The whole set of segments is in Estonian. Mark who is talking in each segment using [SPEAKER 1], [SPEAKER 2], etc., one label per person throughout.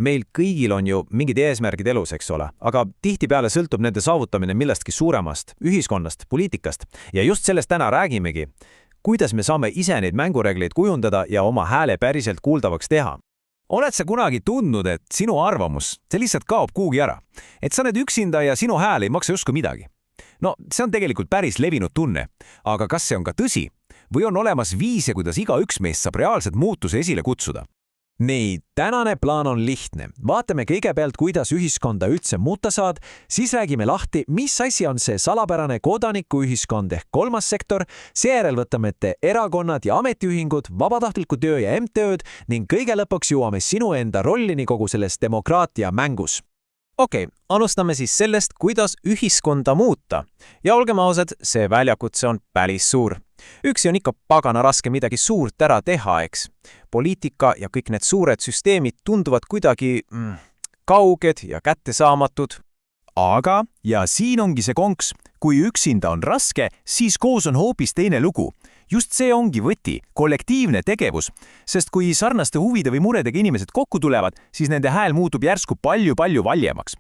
[SPEAKER 1] meil kõigil on ju mingid eesmärgid elus, eks ole, aga tihtipeale sõltub nende saavutamine millestki suuremast, ühiskonnast, poliitikast. Ja just sellest täna räägimegi, kuidas me saame ise neid mängureegleid kujundada ja oma hääle päriselt kuuldavaks teha.
[SPEAKER 2] Oled sa kunagi tundnud, et sinu arvamus, see lihtsalt kaob kuhugi ära? Et sa need üksinda ja sinu hääl ei maksa justkui midagi? No, see on tegelikult päris levinud tunne. Aga kas see on ka tõsi? Või on olemas viise, kuidas igaüks meist saab reaalselt muutuse esile kutsuda?
[SPEAKER 3] Nii, tänane plaan on lihtne. Vaatame kõigepealt, kuidas ühiskonda üldse muuta saad, siis räägime lahti, mis asi on see salapärane kodanikuühiskond ehk kolmas sektor, seejärel võtame ette erakonnad ja ametiühingud, vabatahtliku töö ja MTÖd ning kõige lõpuks jõuame sinu enda rollini kogu selles demokraatia mängus.
[SPEAKER 4] Okei, alustame siis sellest, kuidas ühiskonda muuta. Ja olgem ausad, see väljakutse on päris suur. Üksi on ikka pagana raske midagi suurt ära teha, eks. Poliitika ja kõik need suured süsteemid tunduvad kuidagi kauged ja kättesaamatud.
[SPEAKER 2] Aga, ja siin ongi see konks, kui üksinda on raske, siis koos on hoopis teine lugu. Just see ongi võti, kollektiivne tegevus, sest kui sarnaste huvide või muredega inimesed kokku tulevad, siis nende hääl muutub järsku palju-palju valjemaks.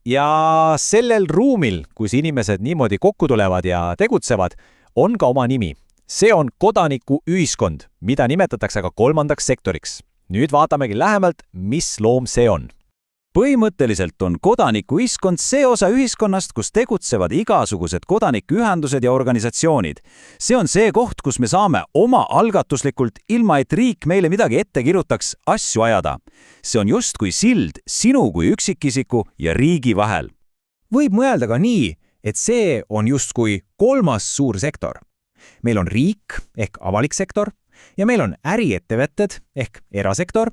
[SPEAKER 3] Ja sellel ruumil, kus inimesed niimoodi kokku tulevad ja tegutsevad, on ka oma nimi. See on kodanikuühiskond, mida nimetatakse ka kolmandaks sektoriks. Nüüd vaatamegi lähemalt, mis loom see on.
[SPEAKER 5] Põhimõtteliselt on kodanikuühiskond see osa ühiskonnast, kus tegutsevad igasugused kodanikuühendused ja organisatsioonid. See on see koht, kus me saame oma algatuslikult, ilma et riik meile midagi ette kirjutaks, asju ajada. See on justkui sild sinu kui üksikisiku ja riigi vahel.
[SPEAKER 4] Võib mõelda ka nii, et see on justkui kolmas suur sektor. Meil on riik ehk avalik sektor ja meil on äriettevõtted ehk erasektor.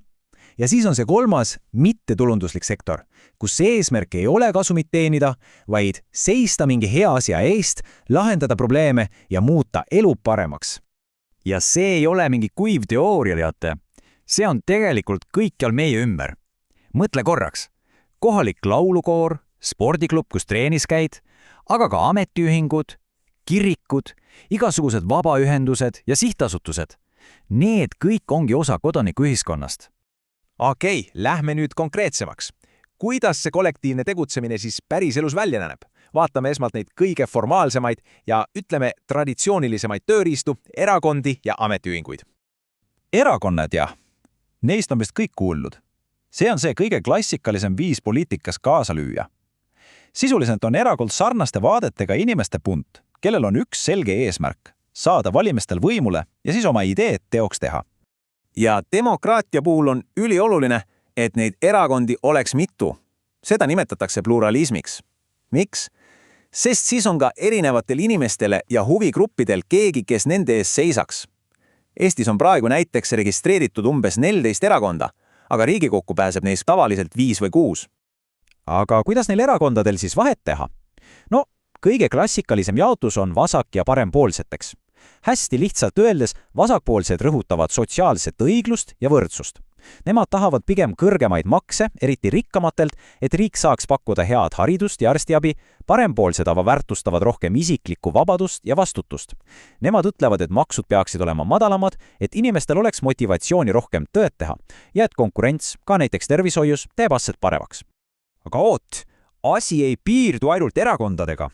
[SPEAKER 4] Ja siis on see kolmas mittetulunduslik sektor, kus see eesmärk ei ole kasumit teenida, vaid seista mingi hea asja eest, lahendada probleeme ja muuta elu paremaks.
[SPEAKER 2] Ja see ei ole mingi kuiv teooria, teate. See on tegelikult kõikjal meie ümber. Mõtle korraks. Kohalik laulukoor, spordiklub, kus treenis käid, aga ka ametiühingud, kirikud, igasugused vabaühendused ja sihtasutused. Need kõik ongi osa kodanikuühiskonnast.
[SPEAKER 4] Okei, lähme nüüd konkreetsemaks. Kuidas see kollektiivne tegutsemine siis päris elus välja näeb? Vaatame esmalt neid kõige formaalsemaid ja ütleme traditsioonilisemaid tööriistu, erakondi ja ametiühinguid.
[SPEAKER 5] Erakonnad jah. Neist on vist kõik kuulnud. See on see kõige klassikalisem viis poliitikas kaasa lüüa. Sisuliselt on erakond sarnaste vaadetega inimeste punt, kellel on üks selge eesmärk, saada valimistel võimule ja siis oma ideed teoks teha.
[SPEAKER 4] Ja demokraatia puhul on ülioluline, et neid erakondi oleks mitu. Seda nimetatakse pluralismiks. Miks? Sest siis on ka erinevatel inimestele ja huvigruppidel keegi, kes nende ees seisaks. Eestis on praegu näiteks registreeritud umbes 14 erakonda, aga Riigikokku pääseb neist tavaliselt 5 või 6.
[SPEAKER 3] Aga kuidas neil erakondadel siis vahet teha? No, kõige klassikalisem jaotus on vasak- ja parempoolseteks. Hästi lihtsalt öeldes, vasakpoolsed rõhutavad sotsiaalset õiglust ja võrdsust. Nemad tahavad pigem kõrgemaid makse, eriti rikkamatelt, et riik saaks pakkuda head haridust ja arstiabi, parempoolsed aga väärtustavad rohkem isiklikku vabadust ja vastutust. Nemad ütlevad, et maksud peaksid olema madalamad, et inimestel oleks motivatsiooni rohkem tööd teha ja et konkurents, ka näiteks tervishoius, teeb asjad paremaks.
[SPEAKER 4] Aga oot, asi ei piirdu ainult erakondadega.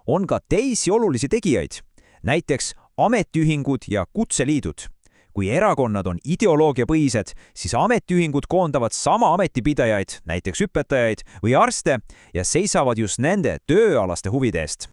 [SPEAKER 4] On ka teisi olulisi tegijaid, näiteks ametiühingud ja kutseliidud. Kui erakonnad on ideoloogiapõhised, siis ametiühingud koondavad sama ametipidajaid, näiteks õpetajaid või arste, ja seisavad just nende tööalaste huvide eest.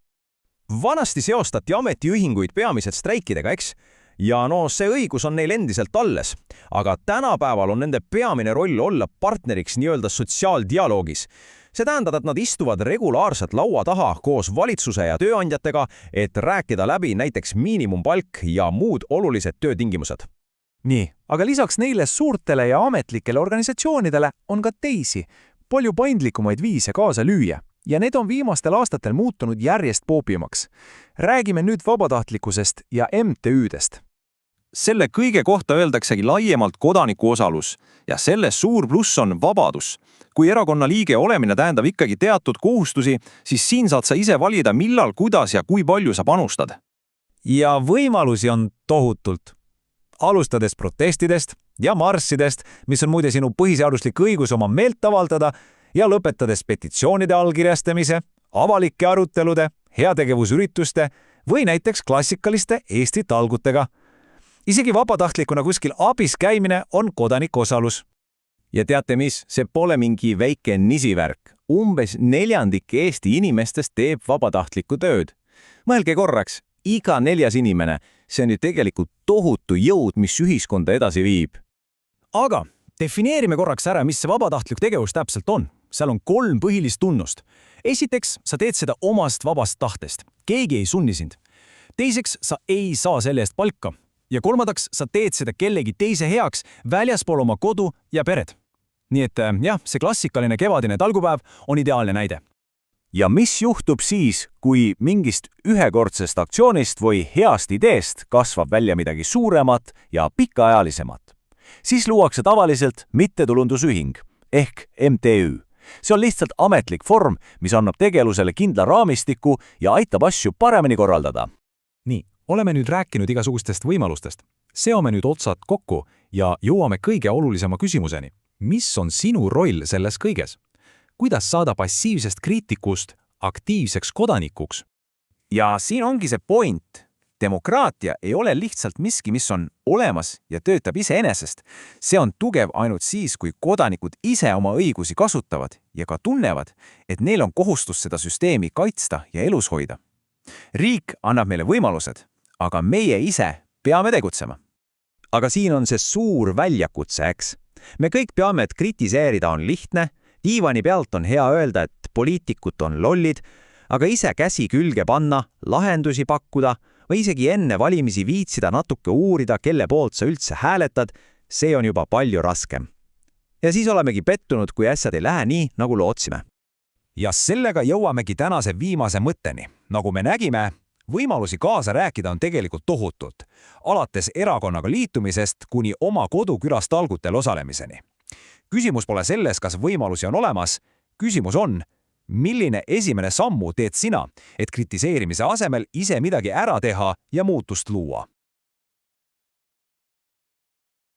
[SPEAKER 4] Vanasti seostati ametiühinguid peamiselt streikidega, eks? Ja no see õigus on neil endiselt alles, aga tänapäeval on nende peamine roll olla partneriks nii-öelda sotsiaaldialoogis. See tähendab, et nad istuvad regulaarselt laua taha koos valitsuse ja tööandjatega, et rääkida läbi näiteks miinimumpalk ja muud olulised töötingimused.
[SPEAKER 6] Nii, aga lisaks neile suurtele ja ametlikele organisatsioonidele on ka teisi, palju paindlikumaid viise kaasa lüüa, ja need on viimastel aastatel muutunud järjest poopimaks. Räägime nüüd vabatahtlikkusest ja MTÜ-dest.
[SPEAKER 4] Selle kõige kohta öeldaksegi laiemalt kodaniku osalus ja selle suur pluss on vabadus. Kui erakonna liige olemine tähendab ikkagi teatud kohustusi, siis siin saad sa ise valida, millal, kuidas ja kui palju sa panustad.
[SPEAKER 2] Ja võimalusi on tohutult.
[SPEAKER 4] alustades protestidest ja marssidest, mis on muide sinu põhiseaduslik õigus oma meelt avaldada, ja lõpetades petitsioonide allkirjastamise, avalike arutelude, heategevusürituste või näiteks klassikaliste Eesti talgutega. Isegi vabatahtlikuna kuskil abis käimine on kodanikuosalus.
[SPEAKER 1] Ja teate mis, see pole mingi väike nisivärk. Umbes 1/4 Eesti inimestest teeb vabatahtlikku tööd. Mõelge korraks, iga 4. inimene, see on ju tegelikult tohutu jõud, mis ühiskonda edasi viib. Aga defineerime korraks ära, mis see vabatahtlik tegevus täpselt on. Seal on 3 põhilist tunnust. Esiteks, sa teed seda omast vabast tahtest. Keegi ei sunni sind. Teiseks, sa ei saa selle eest palka. Ja kolmandaks, sa teed seda kellegi teise heaks väljaspool oma kodu ja peret. Nii et jah, see klassikaline kevadine talgupäev on ideaalne näide.
[SPEAKER 5] Ja mis juhtub siis, kui mingist ühekordsest aktsioonist või heast ideest kasvab välja midagi suuremat ja pikaajalisemat? Siis luuakse tavaliselt mittetulundusühing ehk MTÜ. See on lihtsalt ametlik vorm, mis annab tegelusele kindla raamistiku ja aitab asju paremini korraldada.
[SPEAKER 6] Nii, oleme nüüd rääkinud igasugustest võimalustest. Seome nüüd otsad kokku ja jõuame kõige olulisema küsimuseni. Mis on sinu roll selles kõiges? Kuidas saada passiivsest kriitikust aktiivseks kodanikuks?
[SPEAKER 4] Ja siin ongi see point. Demokraatia ei ole lihtsalt miski, mis on olemas ja töötab iseenesest. See on tugev ainult siis, kui kodanikud ise oma õigusi kasutavad ja ka tunnevad, et neil on kohustus seda süsteemi kaitsta ja elus hoida. Riik annab meile võimalused, aga meie ise peame tegutsema.
[SPEAKER 3] Aga siin on see suur väljakutse, eks? Me kõik peame, et kritiseerida on lihtne, diivani pealt on hea öelda, et poliitikud on lollid, aga ise käsi külge panna, lahendusi pakkuda või isegi enne valimisi viitsida natuke uurida, kelle poolt sa üldse hääletad, see on juba palju raskem. Ja siis olemegi pettunud, kui asjad ei lähe nii, nagu lootsime.
[SPEAKER 6] Ja sellega jõuamegi tänase viimase mõtteni. Nagu me nägime, võimalusi kaasa rääkida on tegelikult tohutult, alates erakonnaga liitumisest kuni oma kodukülas talgutel osalemiseni. Küsimus pole selles, kas võimalusi on olemas, küsimus on, milline esimene sammu teed sina, et kritiseerimise asemel ise midagi ära teha ja muutust luua.